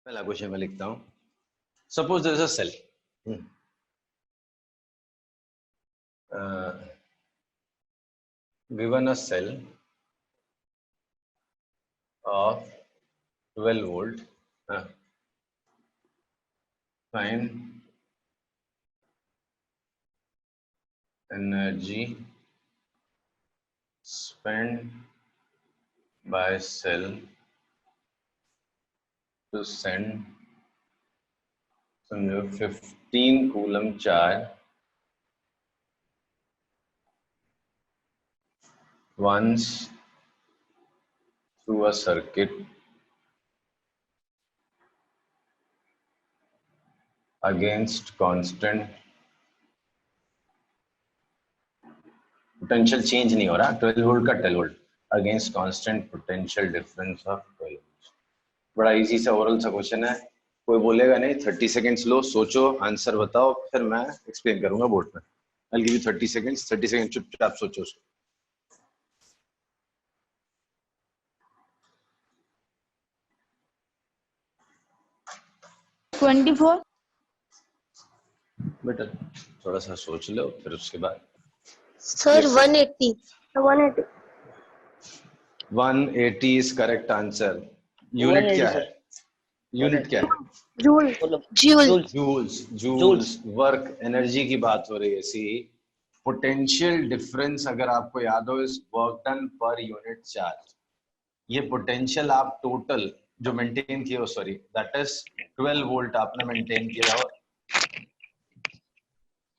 पहला क्वेश्चन मैं लिखता हूं. Suppose there is a cell. Given a cell of 12 volt, find energy spent by cell to send 15 coulomb charge once through a circuit against constant potential change नहीं हो रहा 12 volt का 12 volt against constant potential difference of 12 volt. बड़ा easy सा oral सा question है. कोई बोलेगा नहीं. 30 सेकंड्स लो, सोचो, आंसर बताओ, फिर मैं एक्सप्लेन करूंगा बोर्ड में. I will give you 30 seconds. 30 second चुपचाप सोचो उसको. बेटा थोड़ा सा सोच लो, फिर उसके बाद. Sir 180. 180 is correct answer. Unit क्या है? यूनिट क्या है? जूल्स. वर्क, एनर्जी की बात हो रही है. सी पोटेंशियल डिफरेंस अगर आपको याद हो is work done per unit charge. ये पोटेंशियल आप टोटल जो मेंटेन किए हो, सॉरी, दैट इज 12 वोल्ट आपने मेंटेन किया हो.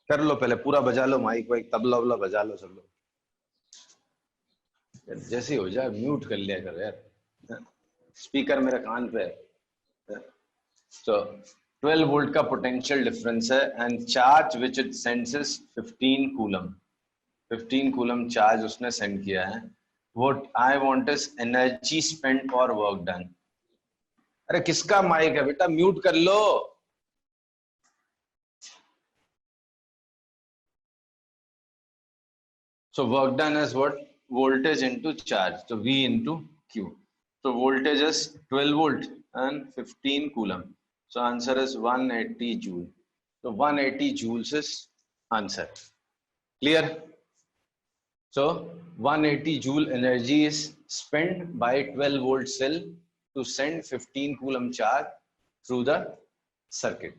कर लो पहले, पूरा बजा लो माइक वाइक, तबला वबला बजा लो सब लोग. जैसे हो जाए म्यूट कर लिया करो यार, स्पीकर मेरे कान पे है. तो 12 वोल्ट का पोटेंशियल डिफरेंस है and charge which it sends is 15 coulomb. 15 coulomb charge उसने सेंड किया है. What I want is energy spent for work done. अरे किसका माइक है बेटा? म्यूट कर लो. So work done is what? Voltage into charge. So V into Q. So voltage is 12 volt and 15 coulomb. So answer is 180 joule. So 180 joules is answer. Clear? So 180 joule energy is spent by 12 volt cell to send 15 coulomb charge through the circuit.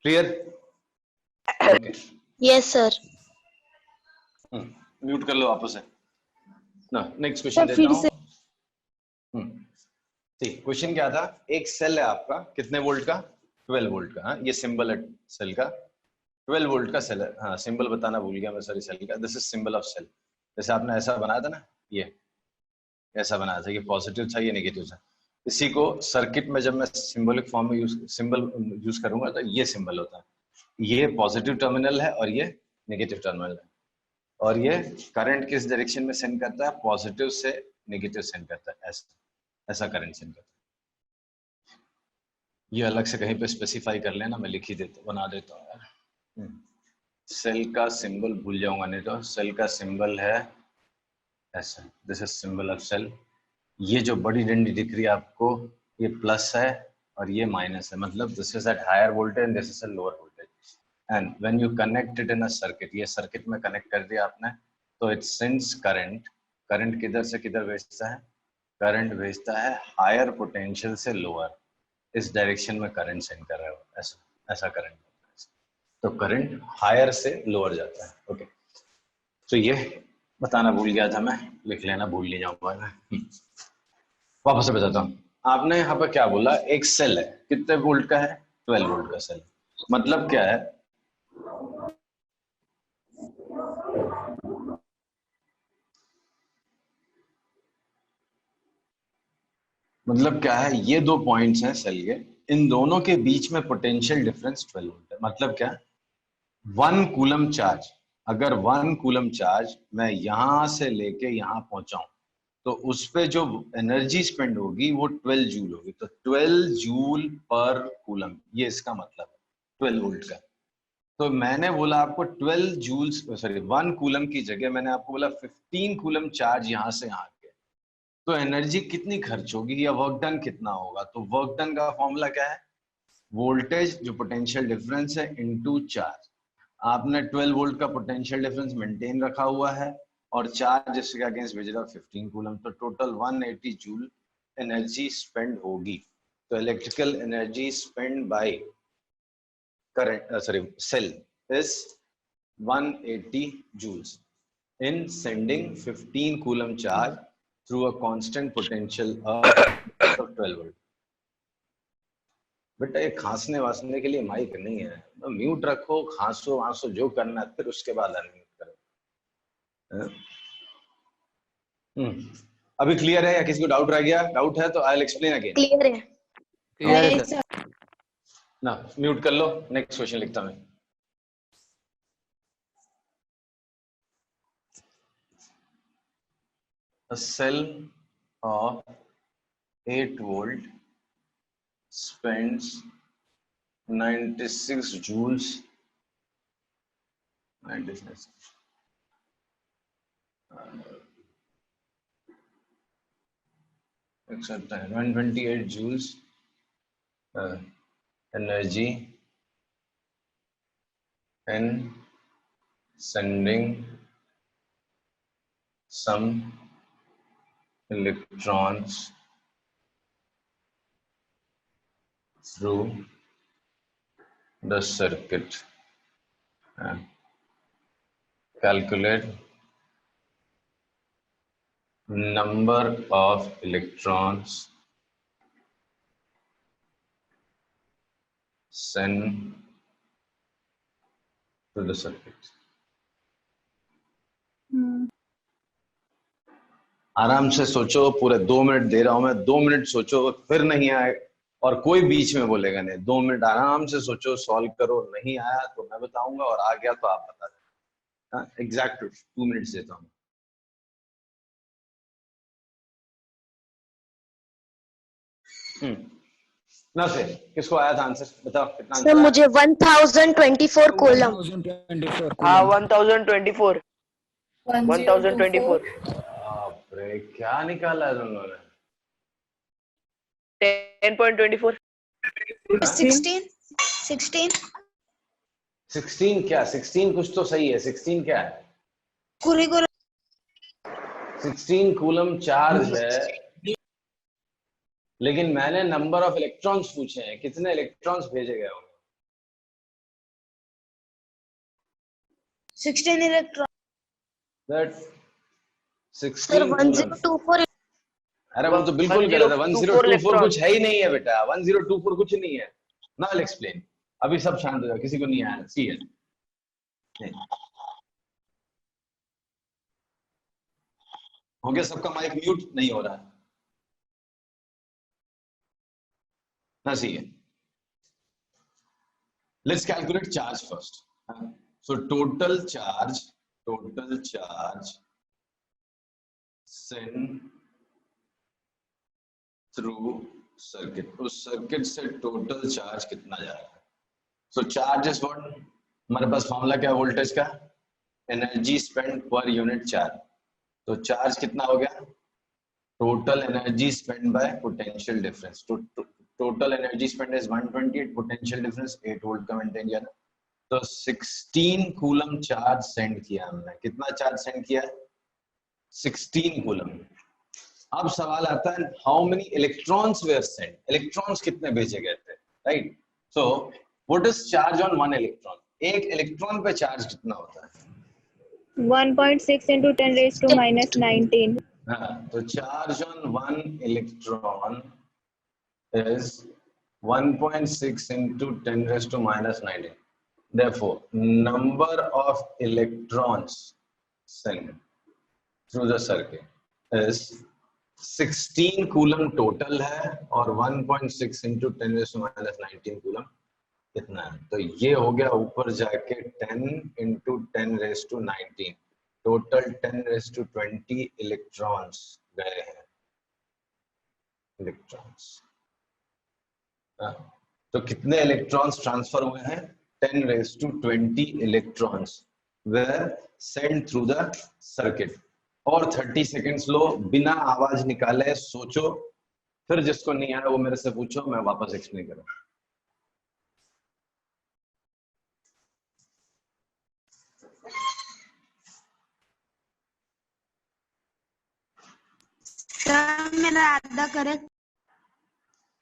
Clear? Okay. Yes sir. Mute कर लो वापस से ना. Next question देता हूं. ठीक, question क्या था? एक सेल है आपका, कितने वोल्ट का? 12 वोल्ट का. हाँ, ये सिंबल है सेल का. 12 वोल्ट का सेल है. हाँ, सिंबल बताना भूल गया मैं, सॉरी. सेल का this is symbol of cell. जैसे आपने ऐसा बनाया था ना, ये ऐसा बनाया था, ये पॉजिटिव था, ये नेगेटिव था. इसी को सर्किट में जब मैं सिंबलिक फॉर्म में सिंबल यूज करूंगा तो ये सिंबल होता है. ये पॉजिटिव टर्मिनल है और ये नेगेटिव टर्मिनल है. और ये करंट किस डायरेक्शन में सेंड करता है? पॉजिटिव से नेगेटिव सेंड करता है. ऐसा करंट सेंड करता है. ये अलग से कहीं पे स्पेसिफाई कर लेना, मैं लिख ही देता, बना देता हूँ यार. सेल का सिंबल भूल जाऊंगा नहीं तो. सेल का सिंबल है ऐसा. This is symbol of cell. ये जो बड़ी डंडी दिख रही है आपको, ये प्लस है और ये माइनस है. मतलब this is at higher voltage and this is a lower voltage. And when you connect it in a circuit, ये सर्किट में कनेक्ट कर दिया आपने, तो it sends current. करंट किधर से किधर भेजता है? करंट भेजता है हायर पोटेंशियल से लोअर. इस डायरेक्शन में करंट सेंड कर रहा है. ऐसा करंट. तो करंट हायर से लोअर जाता है. ओके, तो ये बताना भूल गया था मैं, लिख लेना, भूल नहीं जाऊंगा मैं. वापस से बताता हूँ. आपने यहाँ पर क्या बोला? एक सेल है, कितने वोल्ट का है? 12 वोल्ट का सेल. मतलब क्या है? मतलब क्या है? ये दो पॉइंट्स हैं सेल के, इन दोनों के बीच में पोटेंशियल डिफरेंस 12 वोल्ट है. मतलब क्या? 1 कूलम चार्ज. अगर 1 कूलम चार्ज मैं यहां से लेके यहां पहुंचाऊं तो उस पे जो एनर्जी स्पेंड होगी वो 12 जूल होगी. तो 12 जूल पर कूलम, ये इसका मतलब है 12 वोल्ट का. तो मैंने बोला आपको 12 जूल्स, सॉरी 1 कूलम की जगह मैंने आपको बोला 15 कूलम चार्ज यहां से यहां के. तो एनर्जी कितनी खर्च होगी या वर्क डन कितना होगा? तो वर्क डन का फॉर्मूला क्या है? वोल्टेज जो पोटेंशियल डिफरेंस है इनटू चार्ज। आपने 12 वोल्ट का पोटेंशियल डिफरेंस मेंटेन रखा हुआ है और चार्ज इसके अगेंस्ट भेज रहा 15 कूलम, तो टोटल 180 जूल एनर्जी स्पेंड होगी। तो electrical energy spend by current cell is 180 joules in sending 15 coulomb charge through a constant potential of 12 volt. बेटा ये खांसने वासने के लिए माइक नहीं है, तो म्यूट रखो, खांसो वांसो जो करना है, फिर उसके बाद अनम्यूट करो। अभी क्लियर है या किसी को डाउट रह गया? डाउट है तो I will explain again. Clear है। क्लियर है सर। ना म्यूट कर लो, नेक्स्ट क्वेश्चन लिखता हूं। A cell of 8 volt spends 96 joules 96 128 joules energy and sending some electrons through the circuit. Calculate number of electrons sent to the circuit. आराम से सोचो, पूरे 2 मिनट दे रहा हूं मैं, 2 मिनट सोचो, फिर नहीं आए और कोई बीच में बोलेगा नहीं। 2 मिनट आराम से सोचो, सॉल्व करो, नहीं आया तो मैं बताऊंगा और आ गया तो आप बता देना। एग्जैक्ट 2 मिनट्स देता हूं। ना से किसको आया था आंसर? बताओ कितना आंसर? सर मुझे 1024 कॉलम। 1024 हाँ 1024 1024 अरे क्या निकाला है तुम लोगों ने? 10.24 16 क्या? 16 कुछ तो सही है। 16 क्या है? 16 कूलम चार्ज है, लेकिन मैंने नंबर ऑफ इलेक्ट्रॉन्स पूछे हैं, कितने इलेक्ट्रॉन्स भेजे गए होंगे? 16 इलेक्ट्रॉन। That sir 16 coulomb. 1024। अरे वो तो बिल्कुल गलत है। 1024 electrons। कुछ है ही नहीं है बेटा, 1024 कुछ नहीं है। ना I'll explain। अभी सब शांत हो जाओ, किसी को नहीं आया। सी है हो गया सबका? माइक म्यूट नहीं हो रहा है ना? सी है। Let's calculate charge first. So total charge sent through circuit. उस सर्किट से टोटल चार्ज कितना जा रहा है? So charge is what? हमारे पास फॉर्मूला क्या है वोल्टेज का? Energy spend per unit charge. तो चार्ज कितना हो गया? Total energy spend by potential difference. Total energy spend is 128, potential difference 8 volt का मेंटेन किया। तो 16 कूलम चार्ज सेंड किया हमने। कितना चार्ज सेंड किया? 16 कूलम। अब सवाल आता है how many electrons were sent? Electrons कितने भेजे गए थे, right? So what is charge on 1 electron? एक इलेक्ट्रॉन पे चार्ज कितना होता है? 1.6 into 10 raised to minus 19. हाँ, तो charge on 1 electron is 1.6 into 10 raised to minus 19. Therefore, number of electrons sent through the circuit is 16 coulomb total है और 1.6 into 10 raised to minus 19 coulomb कितना है? तो ये हो गया ऊपर जाके 10 into 10 raised to 19, total 10 raised to 20 electrons गए हैं। इलेक्ट्रॉन्स तो कितने इलेक्ट्रॉन्स ट्रांसफर हुए हैं? 10 raised to 20 electrons were sent through the circuit और 30 सेकंड्स लो, बिना आवाज निकाले सोचो, फिर जिसको नहीं आया वो मेरे से पूछो, मैं वापस एक्सप्लेन करूँ। सर मेरा आधा करेक्ट।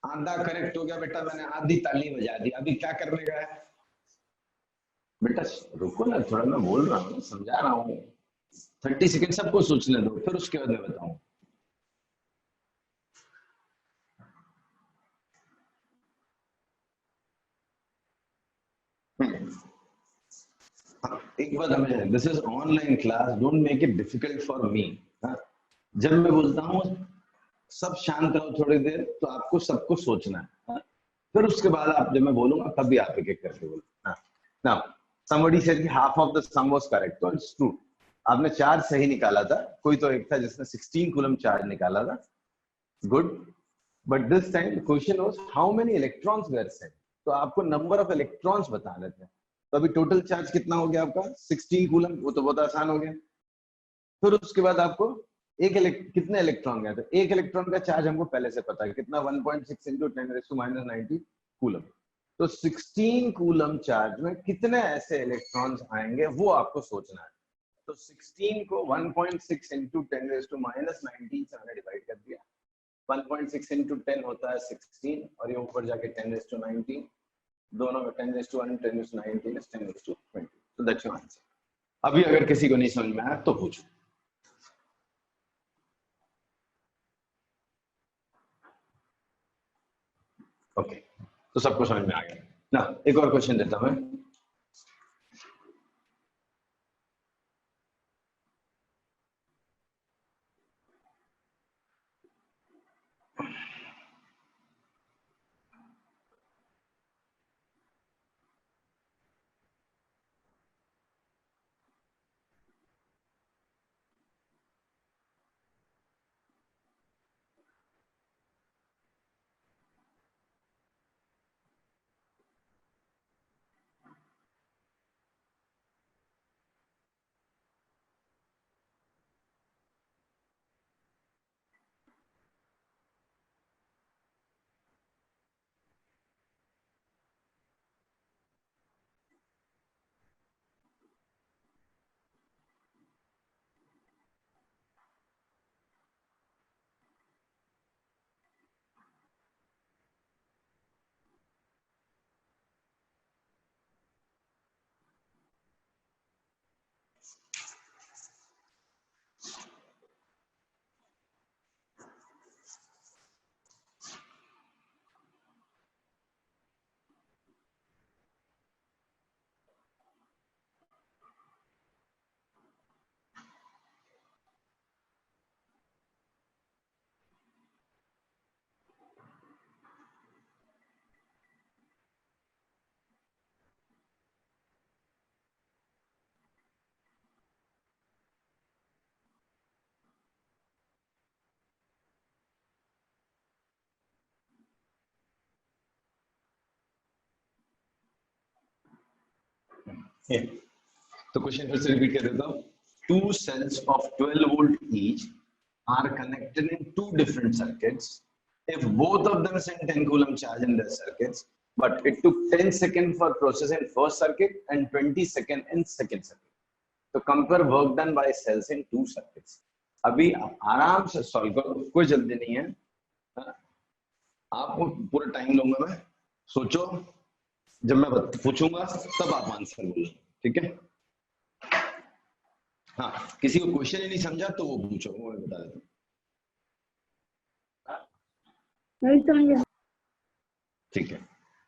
आधा करेक्ट हो गया बेटा, मैंने आधी ताली बजा दी। अभी क्या करने का है बेटा? रुको ना थोड़ा, मैं बोल रहा हूँ, समझा रहा हूँ। 30 सेकंड सबको सोचने दो, फिर उसके बाद मैं बताऊं। एक बात समझे, this is online class, don't make it difficult for me. जब मैं बोलता हूँ सब शांत रहो थोड़ी देर, तो आपको सबको सोचना है, फिर उसके बाद आप, जब मैं बोलूंगा तभी आप एक एक करके बोलो। नाउ somebody said कि half of the sum was correct, तो it's true, आपने चार्ज सही निकाला था। कोई तो एक था जिसने 16 कूलम चार्ज निकाला था, good, but this time question was how many electrons were sent, तो आपको नंबर ऑफ इलेक्ट्रॉन्स बताने थे। तो अभी टोटल चार्ज कितना हो गया आपका? 16 कूलम, वो तो बहुत आसान हो गया। फिर उसके बाद आपको कितने इलेक्ट्रॉन गए थे? एक इलेक्ट्रॉन का चार्ज हमको पहले से पता है कितना, 1.6 इंटू 10⁻⁻90 कूलम। तो 16 कूलम चार्ज में कितने ऐसे इलेक्ट्रॉन्स आएंगे वो आपको सोचना है। तो 16 को 1.6 इंटू 10⁻⁻90 से मैंने डिवाइड कर दिया। 1.6 इंटू 10 होता है 16, और ये ऊपर जाके 10⁻90, दोनों में 10⁻1 10⁻19 10⁻20। तो दैट्स योर आंसर। अभी अगर किसी को नहीं समझ में आया तो पूछो। ओके, तो सबको समझ में आ गया ना? एक और क्वेश्चन देता हूं मैं। तो क्वेश्चन फिर से रिपीट कर देता हूं। Two cells of 12 volt each are connected in two different circuits. If both of them send 10 coulomb charge in their circuits, but it took 10 seconds for process in first circuit and 20 seconds in second circuit. तो compare work done by cells in two circuits. अभी आराम से solve करो, कोई जल्दी नहीं है, आपको पूरा टाइम लूंगा मैं, सोचो, जब मैं पूछूंगा तब आप आंसर बोलो, ठीक है? हाँ, किसी को क्वेश्चन ही नहीं समझा तो वो पूछो, वो मैं बता देता हूँ। ठीक है,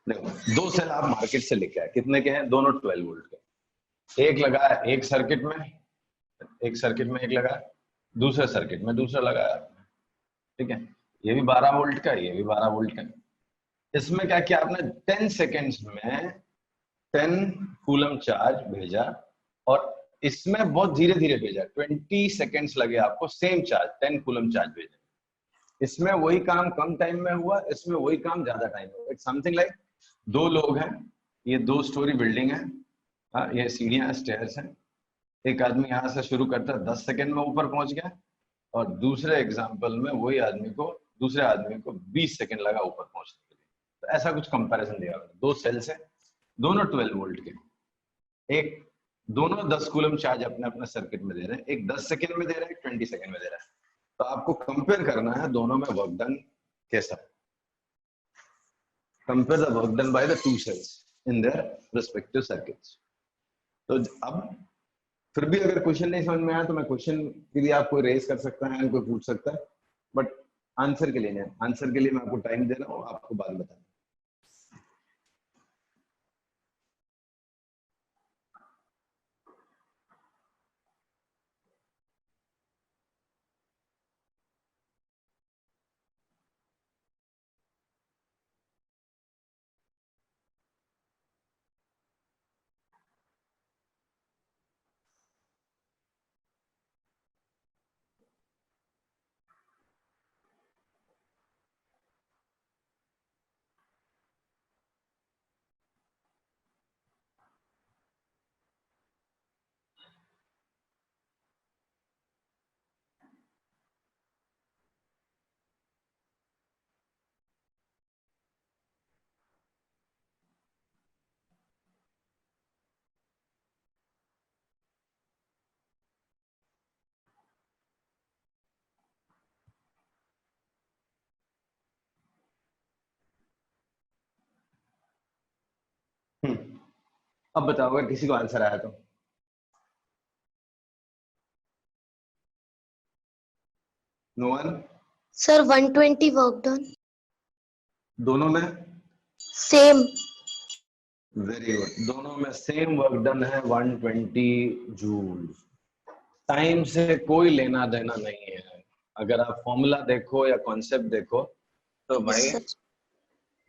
देखो, दो सेल आप मार्केट से लेके आए, कितने के हैं? दोनों 12 वोल्ट के। एक लगाया एक सर्किट में एक लगाया, दूसरे सर्किट में दूसरा लगाया, ठीक है? ये भी 12 वोल्ट का, ये भी 12 वोल्ट का। इसमें क्या किया आपने? 10 सेकेंड्स में 10 कूलम चार्ज भेजा, और इसमें बहुत धीरे धीरे भेजा, 20 सेकेंड्स लगे आपको सेम चार्ज 10 कूलम चार्ज भेजा। इसमें वही काम कम टाइम में हुआ, इसमें वही काम ज्यादा टाइम में हुआ। इट्स समथिंग लाइक दो लोग हैं, ये 2 स्टोरी बिल्डिंग है, ये सीढ़ियां स्टेयर्स हैं, एक आदमी यहां से शुरू करता है 10 सेकंड में ऊपर पहुंच गया, और दूसरे एग्जाम्पल में वही दूसरे आदमी को 20 सेकंड लगा ऊपर पहुंचने के लिए। तो ऐसा कुछ कंपैरिजन दिया हुआ है। दो सेल्स है, दोनों 12 वोल्ट के, एक दोनों 10 कूलम चार्ज अपने अपने सर्किट में दे रहे हैं, एक 10 सेकंड में दे रहा है, एक 20 सेकंड में दे रहा है। तो आपको कंपेयर करना है दोनों में वर्क डन कैसा। Compare the work done by the two cells in their respective circuits. तो अब फिर भी अगर क्वेश्चन नहीं समझ में आया तो मैं क्वेश्चन के लिए आपको रेज कर सकता है, कोई पूछ सकता है, बट आंसर के लिए नहीं। आंसर के लिए मैं आपको टाइम दे रहा हूँ, आपको बाद में बताना। अब बताओ अगर किसी को आंसर आया तो। No one? Sir 120 work done. दोनों में सेम। वेरी गुड, दोनों में सेम वर्क डन है 120 जूल। टाइम से कोई लेना देना नहीं है। अगर आप फॉर्मूला देखो या कॉन्सेप्ट देखो तो भाई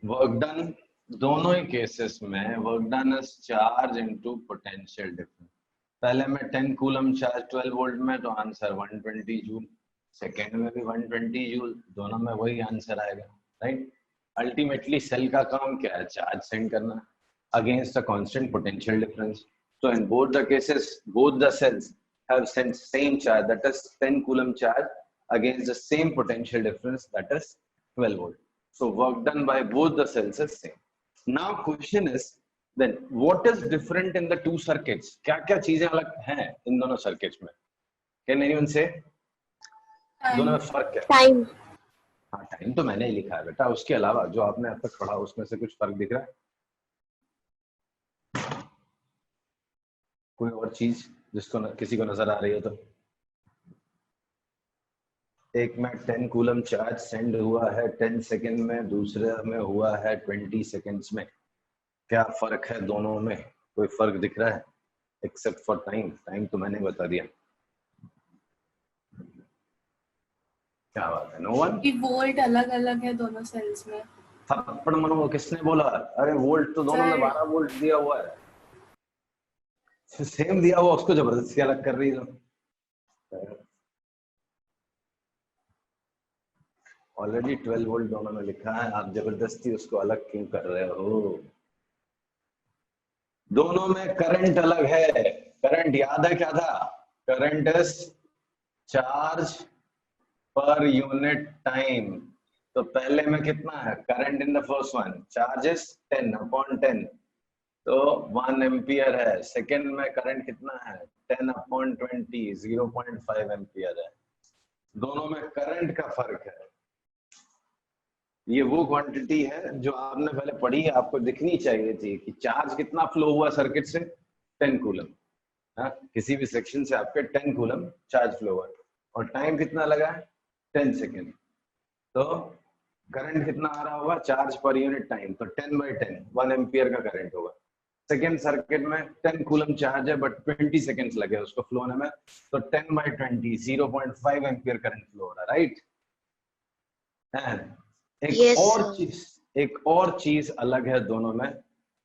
वर्क डन दोनों ही केसेस में work done is charge into potential difference. पहले में 10 कूलम चार्ज 12 वोल्ट में, तो आंसर 120 जूल। सेकेंड में भी 120 जूल, दोनों में वही आंसर आएगा, राइट। अल्टीमेटली सेल का काम क्या है? चार्ज सेंड करना against a constant potential difference. So in both the cases, both the cells have sent same charge, that is 10 coulomb charge against the same potential difference, that is 12 volt. So work done by both the cells is same. Now question is, then what is different in the two circuits? क्या क्या चीजें अलग हैं इन दोनों circuits में? Can anyone say? दोनों में फर्क क्या है? टाइम। हाँ, टाइम तो मैंने ही लिखा है बेटा, उसके अलावा जो आपने अब तक पढ़ा उसमें से कुछ फर्क दिख रहा है? कोई और चीज जिसको किसी को नजर आ रही है तो? एक में 10 कूलम चार्ज सेंड हुआ है 10 सेकेंड में, दूसरे में हुआ है 20 सेकेंड्स में। क्या फर्क है दोनों में? कोई फर्क दिख रहा है? Except for time. टाइम तो मैंने बता दिया। क्या बात है? No one? वोल्ट अलग अलग है दोनों सेल्स में। थप्पड़ मरो, किसने बोला? अरे वोल्ट तो दोनों में 12 वोल्ट दिया हुआ है, सेम दिया हुआ, उसको जबरदस्ती अलग कर रही हो। ऑलरेडी 12 वोल्ट दोनों में लिखा है, आप जबरदस्ती उसको अलग क्यों कर रहे हो? दोनों में करंट अलग है। करंट याद है क्या था? करंट इज चार्ज पर यूनिट टाइम। तो पहले में कितना है current in the first one? Charge is 10/10, तो 1 एम्पियर है। सेकेंड में करंट कितना है? 10/20, 0.5 एम्पियर है। दोनों में करंट का फर्क है। ये वो क्वांटिटी है जो आपने पहले पढ़ी है, आपको दिखनी चाहिए थी कि चार्ज कितना फ्लो हुआ सर्किट से? 10 कूलम। किसी भी सेक्शन से आपके 10 कूलम चार्ज फ्लो हुआ, और टाइम कितना लगा है? 10 सेकेंड। तो करंट कितना आ रहा होगा चार्ज पर यूनिट टाइम? तो 10/10, 1 एम्पियर का करंट होगा। सेकेंड सर्किट में 10 कूलम चार्ज है बट 20 सेकेंड्स लगे उसको फ्लो होने में, तो 10/20, 0.5 एम्पियर करंट फ्लो हो रहा है, राइट। एक और चीज अलग है दोनों में,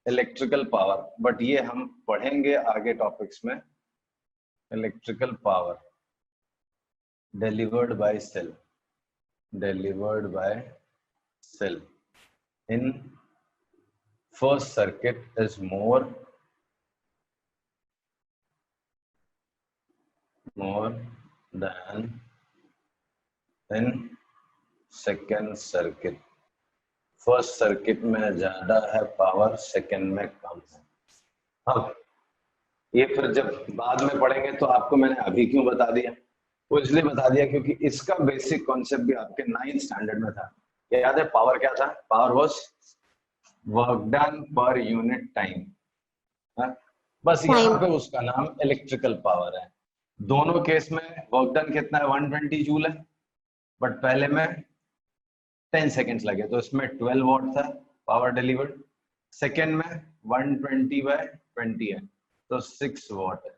इलेक्ट्रिकल पावर, बट ये हम पढ़ेंगे आगे टॉपिक्स में। Electrical power delivered by cell in first circuit is more more than in second circuit. First circuit में ज्यादा है पावर, सेकंड में कम है। अब ये फिर जब बाद में पढ़ेंगे तो आपको मैंने अभी क्यों बता दिया, वो इसलिए बता दिया क्योंकि इसका बेसिक कॉन्सेप्ट भी आपके 9th स्टैंडर्ड में था। याद है पावर क्या था? Power was work done per unit time. बस यहाँ पे उसका नाम इलेक्ट्रिकल पावर है। दोनों केस में वर्क डन कितना है? 120 जूल है, बट पहले में 10 सेकेंड्स लगे तो इसमें 12 वॉट था पावर डिलीवर्ड। सेकेंड में 120/20 है तो 6 वॉट है,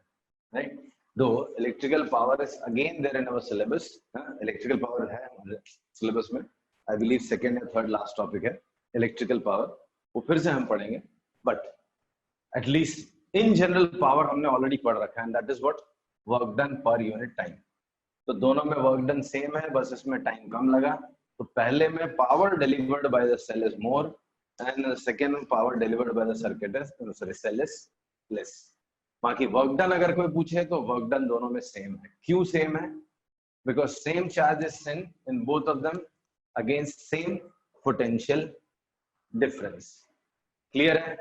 राइट। दो electrical power is again there in our syllabus. Electrical power है हमारे सिलेबस में, आई बिलीव सेकेंड या थर्ड लास्ट टॉपिक है इलेक्ट्रिकल पावर, वो फिर से हम पढ़ेंगे। But at least in general power हमने ऑलरेडी पढ़ रखा है, that is what work done per unit time. तो दोनों में वर्क डन सेम है, बस इसमें टाइम कम लगा। तो पहले में power delivered by the cell is more and second में power delivered by the circuit is sorry cell is less. बाकी वर्क डन अगर कोई पूछे तो वर्क डन दोनों में सेम है। क्यों सेम है? Because same charge is sent in both of them against same potential difference. Clear है?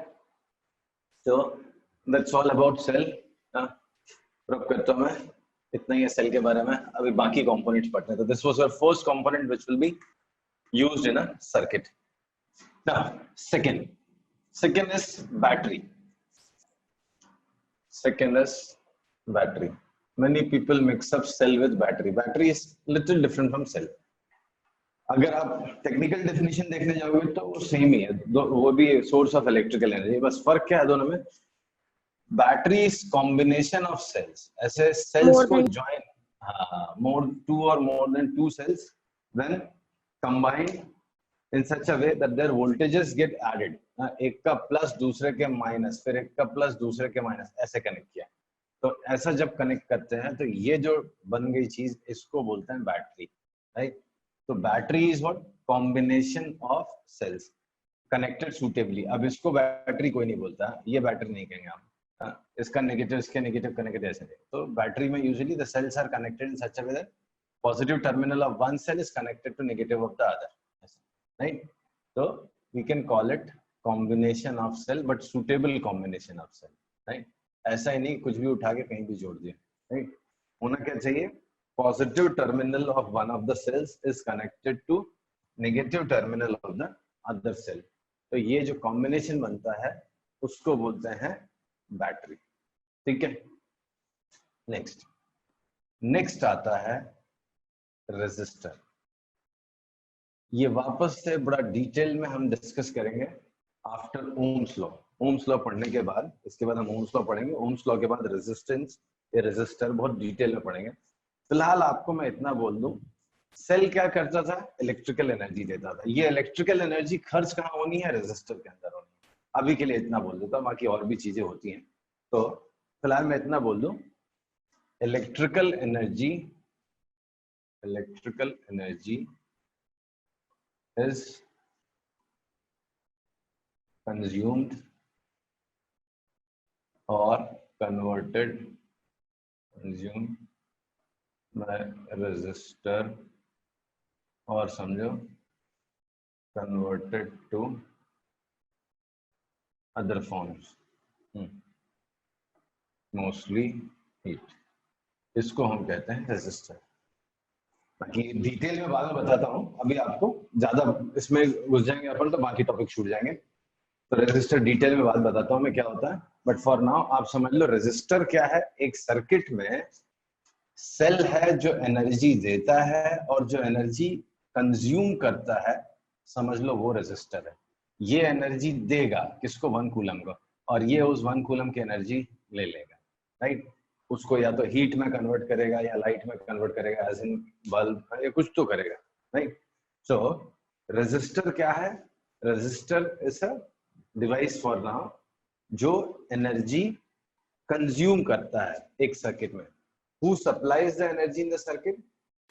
तो that's all about cell. Prove करता हूं मैं, इतना ही है सेल के बारे में। अभी बाकी कंपोनेंट्स पढ़ते हैं। तो this was your first component which will be used in a circuit. Now second is battery. Second is battery. Many people mix up cell with battery. Battery is little different from cell. अगर आप technical definition देखने जाओगे तो वो same ही है, वो भी source of electrical energy. बस फर्क क्या है दोनों में? Battery is combination of cells. ऐसे सेल्स को ज्वाइन, मोर टू और more than two cells when combined in such a way that their voltages get added. एक का प्लस दूसरे के माइनस, फिर एक का प्लस दूसरे के माइनस, ऐसे कनेक्ट किया। तो ऐसा जब कनेक्ट करते हैं तो ये जो बन गई चीज, इसको बोलते हैं बैटरी, राइट। तो battery is what? Combination of cells connected suitably. अब इसको बैटरी कोई नहीं बोलता, ये बैटरी नहीं कहेंगे हम, इसका नेगेटिव इसके नेगेटिव कनेक्टेड ऐसे नहीं। तो बैटरी में usually the cells are connected in such a way that positive terminal of one cell is connected to negative of the other, right? So we can call it combination of cell, but suitable combination of cell, right? ऐसा ही नहीं कुछ भी उठा के कहीं भी जोड़ दिया, right? होना क्या चाहिए? Positive terminal of one of the cells is connected to negative terminal of the other cell. तो ये जो combination बनता है उसको बोलते हैं बैटरी, ठीक है। नेक्स्ट आता है रेजिस्टर। ये वापस से बड़ा डिटेल में हम डिस्कस करेंगे after Ohm's law. Ohm's law पढ़ने के बाद, इसके बाद हम ओम्स लॉ पढ़ेंगे। ओम्स लॉ के बाद रेजिस्टेंस, ये रेजिस्टर बहुत डिटेल में पढ़ेंगे। फिलहाल आपको मैं इतना बोल दूं, सेल क्या करता था? इलेक्ट्रिकल एनर्जी देता था। ये इलेक्ट्रिकल एनर्जी खर्च कहाँ होनी है? रेजिस्टर के अंदर होनी है। अभी के लिए इतना बोल देता हूँ, बाकी और भी चीजें होती हैं। तो फिलहाल मैं इतना बोल दूं, electrical energy is consumed or converted by resistor, और समझो converted to other forms, mostly heat। इसको हम कहते हैं रेजिस्टर। बाकी डिटेल में बाद में बताता हूँ, अभी आपको ज्यादा इसमें घुस जाएंगे अपन तो बाकी टॉपिक छूट जाएंगे। तो रेजिस्टर डिटेल में बाद बताता हूँ मैं क्या होता है, बट फॉर नाउ आप समझ लो रेजिस्टर क्या है। एक सर्किट में सेल है जो एनर्जी देता है और जो एनर्जी कंज्यूम करता है, समझ लो वो रेजिस्टर है। ये एनर्जी देगा किसको? 1 कूलम को, और ये उस 1 कूलम की एनर्जी ले लेगा, राइट। उसको या तो हीट में कन्वर्ट करेगा या लाइट में कन्वर्ट करेगा, एज इन बल्ब, या कुछ तो करेगा, राइट। सो रेजिस्टर क्या है? Resistor is a device for now जो एनर्जी कंज्यूम करता है एक सर्किट में। Who supplies the energy in the circuit?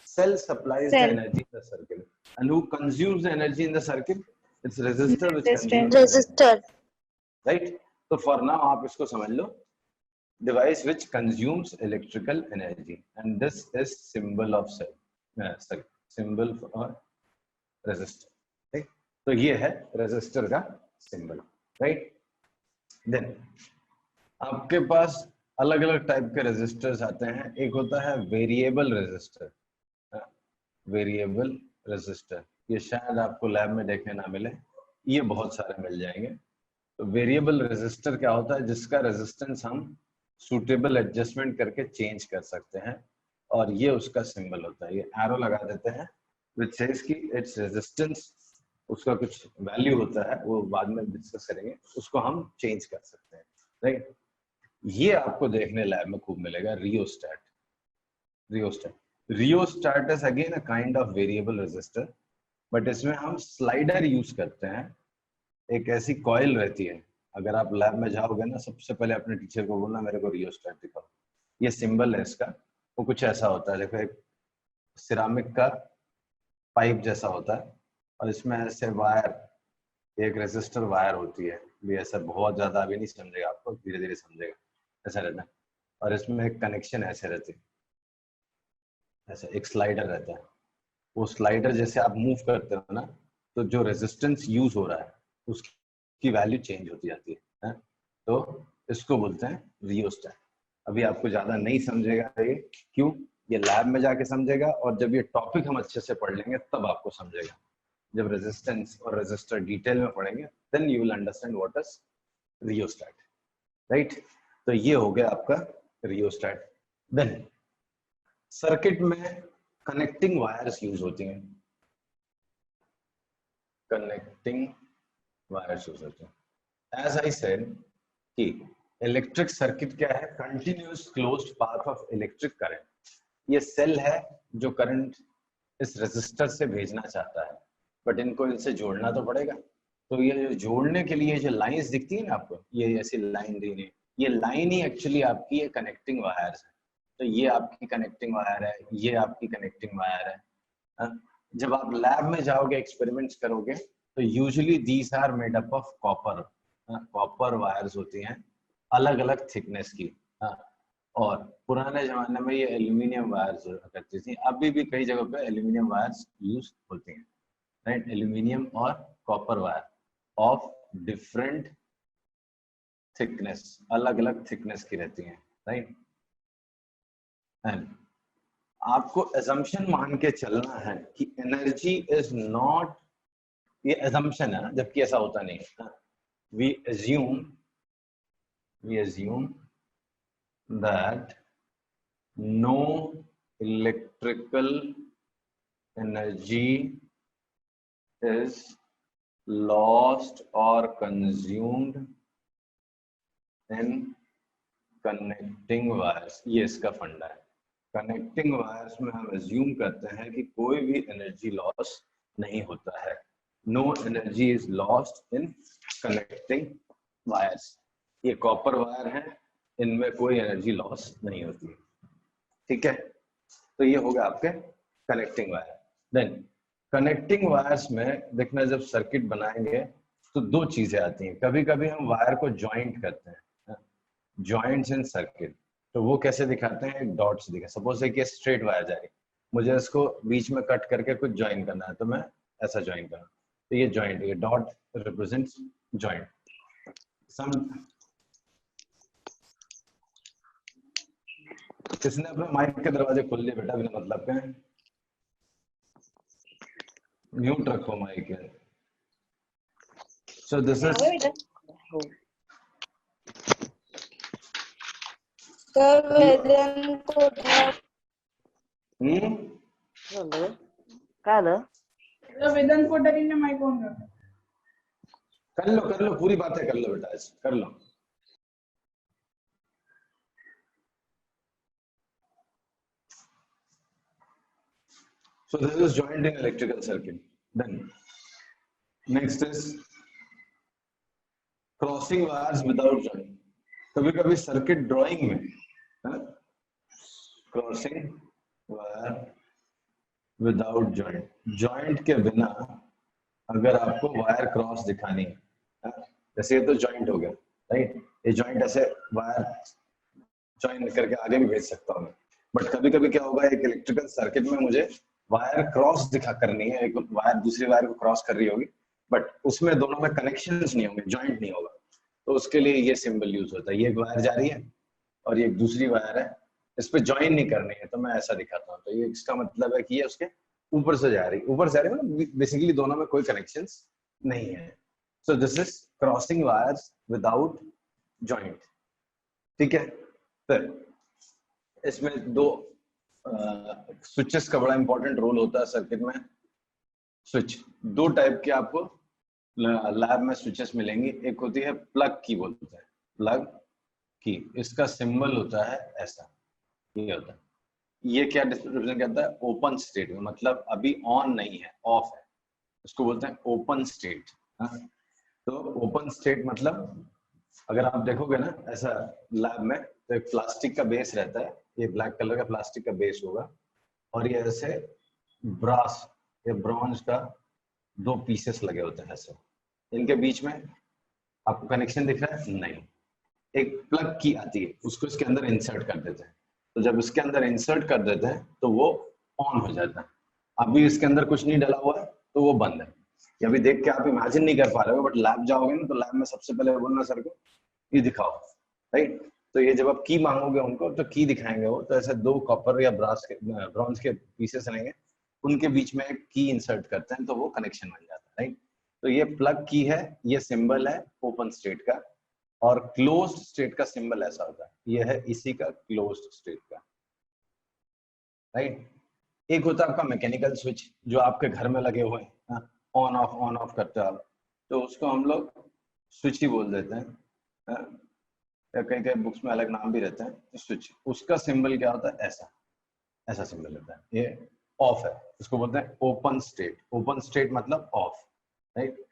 Cell supplies the energy in the circuit, and who consumes the energy in the circuit? It's resistor which consumes resistor, right? So for now आप इसको समझ लो, device which consumes electrical energy, and this is symbol of cell, sorry, symbol for resistor, right? तो ये है resistor का symbol, right? Then आपके पास अलग अलग टाइप के रेजिस्टर्स आते हैं। एक होता है वेरिएबल रेजिस्टर, वेरिएबल रेजिस्टर, ये शायद आपको लैब में देखने ना मिले, ये बहुत सारे मिल जाएंगे। तो वेरिएबल रेजिस्टर क्या होता है, जिसका रेजिस्टेंस हम सूटेबल एडजस्टमेंट करके चेंज कर सकते हैं, और ये उसका सिंबल होता है। ये एरो लगा देते हैं विच सेज कि इट्स रेजिस्टेंस, उसका कुछ वैल्यू होता है, वो बाद में डिस्कस करेंगे, उसको हम चेंज कर सकते हैं, राइट? ये आपको देखने लैब में खूब मिलेगा, rheostat. Rheostat is again a kind of variable resistor, but इसमें हम स्लाइडर यूज करते हैं। एक ऐसी कॉइल रहती है, अगर आप लैब में जाओगे ना, सबसे पहले अपने टीचर को बोलना मेरे को रियोस्टैट दिखाओ, ये सिंबल है इसका। वो कुछ ऐसा होता है, देखो एक सिरामिक का पाइप जैसा होता है, और इसमें ऐसे वायर, एक रेजिस्टर वायर होती है, भी ऐसा बहुत ज्यादा अभी नहीं समझेगा, आपको धीरे धीरे समझेगा, ऐसा रहता है। और इसमें एक कनेक्शन ऐसे रहते हैं, ऐसा एक स्लाइडर रहता है। वो स्लाइडर जैसे आप मूव करते हो ना, तो जो रेजिस्टेंस यूज हो रहा है उसकी वैल्यू चेंज होती जाती है, तो इसको बोलते हैं रियोस्टैट। अभी आपको ज्यादा नहीं समझेगा ये, क्यों? ये लैब में जाके समझेगा, और जब ये टॉपिक हम अच्छे से पढ़ लेंगे तब आपको समझेगा। जब रेजिस्टेंस और रेजिस्टर डिटेल में पढ़ेंगे, then you will understand what is rheostat, right? तो ये हो गया आपका रियोस्टैट। देन सर्किट में कनेक्टिंग वायर्स यूज होती हैं, कनेक्टिंग वायर्स यूज होते हैं। एज आई सेड कि इलेक्ट्रिक सर्किट क्या है, continuous closed path of electric current. ये सेल है जो करंट इस रेजिस्टर से भेजना चाहता है, बट इनको इनसे जोड़ना तो पड़ेगा। तो ये जो जोड़ने के लिए जो लाइंस दिखती है ना आपको, ये ऐसी लाइन दी है, ये लाइन ही एक्चुअली आपकी ये कनेक्टिंग वायर्स है। तो ये आपकी कनेक्टिंग वायर है, ये आपकी कनेक्टिंग वायर है। जब आप लैब में जाओगे, एक्सपेरिमेंट्स करोगे, तो usually these are made up of copper. Copper wires होती हैं अलग अलग थिकनेस की। और पुराने जमाने में ये एल्यूमिनियम वायर्स करती थी, अभी भी कई जगह पे एल्यूमिनियम वायर्स यूज होती हैं, राइट? एल्यूमिनियम और copper wire of different thickness, अलग अलग थिकनेस की रहती हैं, राइट? एंड आपको assumption मान के चलना है कि एनर्जी इज नॉट, ये assumption है ना, जबकि ऐसा होता नहीं है। we assume that no electrical energy is lost or consumed in connecting wires। ये इसका फंडा है। कनेक्टिंग वायर्स में हम एज्यूम करते हैं कि कोई भी एनर्जी लॉस नहीं होता है। No energy is lost in connecting wires. ये कॉपर वायर है, इनमें कोई एनर्जी लॉस नहीं होती है, ठीक है? तो ये हो गया आपके connecting wire. Then connecting wires में देखना, जब सर्किट बनाएंगे तो दो चीजें आती हैं। कभी कभी हम वायर को ज्वाइंट करते हैं, ज्वाइंट्स इन सर्किट। तो वो कैसे दिखाते हैं, एक डॉट्स दिखा। सपोज है कि स्ट्रेट वायर जा रही, मुझे इसको बीच में कट करके कुछ ज्वाइन करना है, तो मैं ऐसा ज्वाइन करूँ, तो ये ज्वाइंट, ये डॉट रिप्रेजेंट्स ज्वाइंट। सम किसने अपने माइक के दरवाजे खोल लिए बेटा बिना मतलब के? म्यूट रखो माइक है। सो दिस इज वेदांत कोटरी ने माइक ऑन रखा। कर लो पूरी बातें कर लो बेटा, कर लो। So this is joined in electrical circuit. Then next is crossing wires without joint. कभी कभी सर्किट ड्राइंग में crossing wire without joint, joint के बिना अगर आपको वायर क्रॉस दिखानी है, जैसे ये तो जॉइंट हो गया, राइट? ये जॉइंट ऐसे वायर ज्वाइन करके आगे भी भेज सकता हूँ। बट कभी कभी क्या होगा, एक इलेक्ट्रिकल सर्किट में मुझे वायर क्रॉस दिखा करनी है, एक वायर दूसरी वायर को क्रॉस कर रही होगी, बट उसमें दोनों में कनेक्शंस नहीं होंगे, ज्वाइंट नहीं होगा, तो उसके लिए ये सिंबल यूज होता है। ये एक वायर जा रही है और ये एक दूसरी वायर है, इस पे ज्वाइन नहीं करनी है, तो मैं ऐसा दिखाता हूँ। तो ये इसका मतलब है कि ये उसके ऊपर से जा रही है, ऊपर से जा रही है मतलब बेसिकली दोनों में कोई कनेक्शंस नहीं है। सो this is crossing wires without joint. ठीक है, फिर इसमें दो स्विचेस का बड़ा इंपॉर्टेंट रोल होता है सर्किट में। स्विच दो टाइप के आपको लैब में स्विचेस मिलेंगी। एक होती है प्लग की, बोलते हैं प्लग की, इसका सिंबल होता है ऐसा, ये होता है। ये क्या डिस्क्रिप्शन करता है, ओपन स्टेट में, मतलब अभी ऑन नहीं है, ऑफ है, इसको बोलते हैं ओपन स्टेट। तो ओपन स्टेट मतलब अगर आप देखोगे ना ऐसा लैब में, तो एक प्लास्टिक का बेस रहता है, ये ब्लैक कलर का प्लास्टिक का बेस होगा, और ये ऐसे ब्रास या ब्रॉन्ज का दो पीसेस लगे होते हैं ऐसे, इनके बीच में आपको कनेक्शन दिख रहा है नहीं, एक प्लग की आती है, उसको इसके अंदर इंसर्ट कर देते हैं। तो जब इसके अंदर इंसर्ट कर देते हैं तो वो ऑन हो जाता है। अभी इसके अंदर कुछ नहीं डला हुआ है तो वो बंद है। ये अभी देख के आप इमेजिन नहीं कर पा रहे हो, बट लैब जाओगे ना तो लैब में सबसे पहले बोलना सर को ये दिखाओ, राइट। तो ये जब आप की मांगोगे उनको तो की दिखाएंगे वो, तो ऐसे दो कॉपर या ब्रॉन्ज के पीसेस रहेंगे, उनके बीच में एक की इंसर्ट करते हैं तो वो कनेक्शन बन जाता है, राइट। तो ये प्लग की है, ये सिंबल है ओपन स्टेट का, और क्लोज्ड स्टेट का सिंबल ऐसा होता है, ये है इसी का क्लोज्ड स्टेट का, राइट। एक होता है आपका मैकेनिकल स्विच जो आपके घर में लगे हुए हैं, ऑन ऑफ करते हो आप, तो उसको हम लोग स्विच ही बोल देते हैं, या कई कई बुक्स में अलग नाम भी रहते हैं स्विच। उसका सिंबल क्या होता है, ऐसा ऐसा सिंबल होता है, ये ऑफ है, इसको बोलते हैं ओपन स्टेट। ओपन स्टेट मतलब ऑफ, राइट।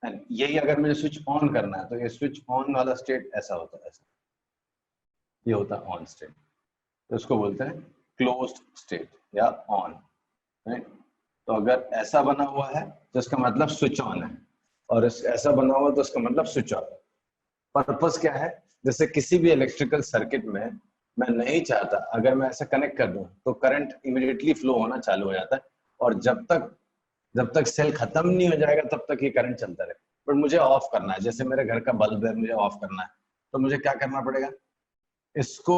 एंड यही अगर मुझे स्विच ऑन करना है तो ये स्विच ऑन वाला स्टेट ऐसा होता है, ऐसा, ये होता है ऑन स्टेट, तो इसको बोलते हैं क्लोज्ड स्टेट या ऑन, राइट। तो अगर ऐसा बना हुआ है तो इसका मतलब स्विच ऑन है, और ऐसा बना हुआ तो इसका मतलब स्विच ऑफ है। पर्पस क्या है, जैसे किसी भी इलेक्ट्रिकल सर्किट में मैं नहीं चाहता अगर मैं ऐसा कनेक्ट कर दूं तो करंट इमीडिएटली फ्लो होना चालू हो जाता है, और जब तक सेल खत्म नहीं हो जाएगा तब तक ये करंट चलता रहे। बट मुझे ऑफ करना है, जैसे मेरे घर का बल्ब है, मुझे ऑफ करना है, तो मुझे क्या करना पड़ेगा, इसको,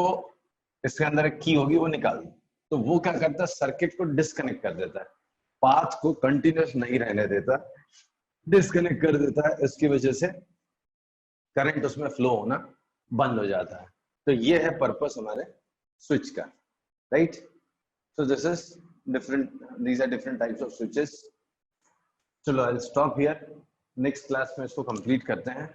इसके अंदर एक की होगी वो निकाल दूं, तो वो क्या करता है, सर्किट को डिस्कनेक्ट कर देता है, पाथ को कंटिन्यूस नहीं रहने देता, डिस्कनेक्ट कर देता है। इसकी वजह से करंट उसमें फ्लो होना बंद हो जाता है। तो ये है पर्पस हमारे स्विच का, right. So this is different, these are different types of switches. चलो I will stop here, next class में इसको कंप्लीट करते हैं।